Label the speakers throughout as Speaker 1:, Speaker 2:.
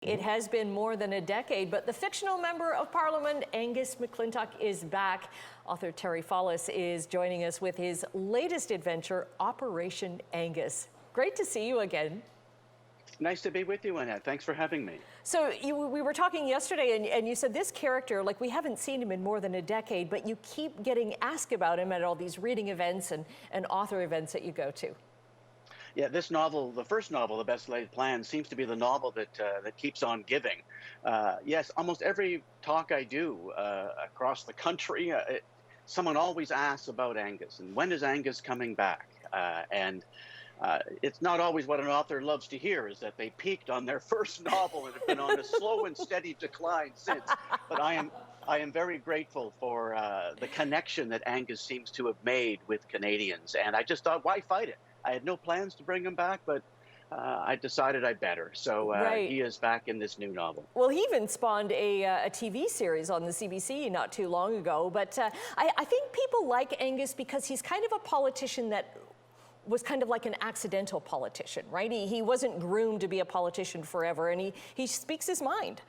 Speaker 1: It has been more than a decade, but the fictional member of Parliament, Angus McClintock, is back. Author Terry Fallis is joining us with his latest adventure, Operation Angus. Great to see you again.
Speaker 2: Nice to be with you, Annette. Thanks for having me.
Speaker 1: So we were talking yesterday, and you said this character, like, we haven't seen him in more than a decade, but you keep getting asked about him at all these reading events and author events that you go to.
Speaker 2: Yeah, this novel, the first novel, The Best Laid Plans, seems to be the novel that keeps on giving. Yes, almost every talk I do across the country, someone always asks about Angus and when is Angus coming back? It's not always what an author loves to hear, is that they peaked on their first novel and have been on a slow and steady decline since. But I am very grateful for the connection that Angus seems to have made with Canadians. And I just thought, why fight it? I had no plans to bring him back, but I decided I better. So he is back in this new novel.
Speaker 1: Well, he even spawned a TV series on the CBC not too long ago. But I think people like Angus because he's kind of a politician that was kind of like an accidental politician, right? He wasn't groomed to be a politician forever, and he speaks his mind.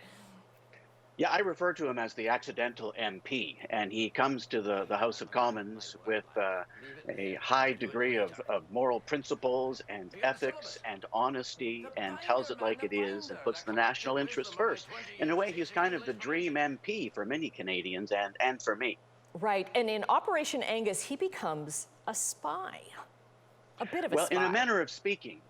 Speaker 2: Yeah, I refer to him as the accidental MP, and he comes to the House of Commons with a high degree of moral principles and ethics and honesty, and tells it like it is and puts the national interest first. In a way, he's kind of the dream MP for many Canadians and for me.
Speaker 1: Right, and in Operation Angus, he becomes a spy. A bit of a spy.
Speaker 2: In a manner of speaking,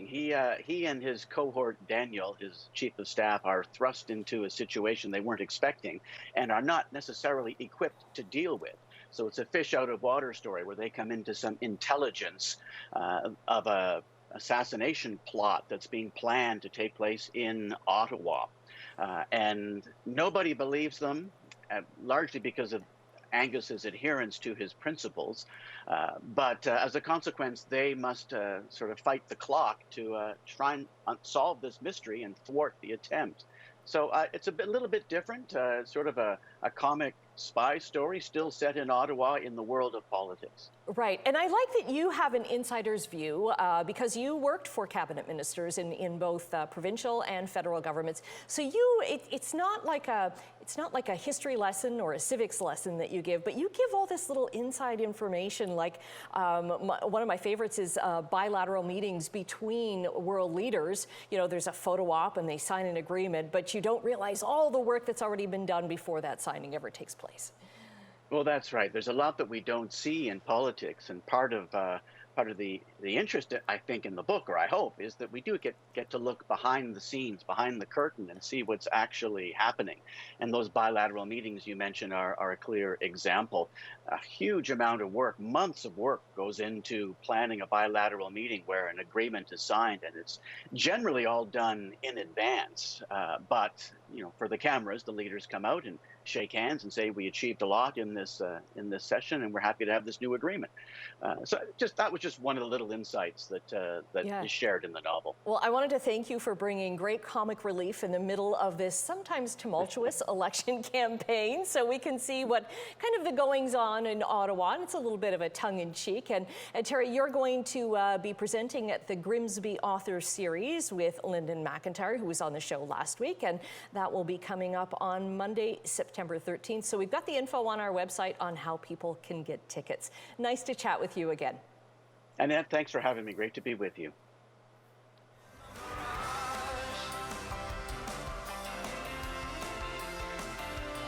Speaker 2: he and his cohort Daniel, his chief of staff, are thrust into a situation they weren't expecting and are not necessarily equipped to deal with. So it's a fish out of water story where they come into some intelligence of a assassination plot that's being planned to take place in Ottawa, and nobody believes them, largely because of Angus's adherence to his principles, but as a consequence, they must sort of fight the clock to try and solve this mystery and thwart the attempt. So it's a little bit different, sort of a comic spy story, still set in Ottawa in the world of politics.
Speaker 1: Right, and I like that you have an insider's view because you worked for cabinet ministers in both provincial and federal governments. So it's not like a history lesson or a civics lesson that you give, but you give all this little inside information. Like one of my favorites is bilateral meetings between world leaders. You know, there's a photo op and they sign an agreement, but you don't realize all the work that's already been done before that signing ever takes place.
Speaker 2: Well, that's right. There's a lot that we don't see in politics, and part of the interest, I think, in the book, or I hope, is that we do get to look behind the scenes, behind the curtain, and see what's actually happening. And those bilateral meetings you mentioned are a clear example. A huge amount of work, months of work, goes into planning a bilateral meeting where an agreement is signed, and it's generally all done in advance. But you know, for the cameras, the leaders come out and shake hands and say, we achieved a lot in this session, and we're happy to have this new agreement. So that was just one of the little insights that is shared in the novel.
Speaker 1: Well, I wanted to thank you for bringing great comic relief in the middle of this sometimes tumultuous election campaign, so we can see what kind of the goings on in Ottawa, and it's a little bit of a tongue-in-cheek. And Terry, you're going to be presenting at the Grimsby Author Series with Lyndon McIntyre, who was on the show last week, and that will be coming up on Monday, September 13th. So we've got the info on our website on how people can get tickets. Nice to chat with you again.
Speaker 2: Annette, thanks for having me. Great to be with you.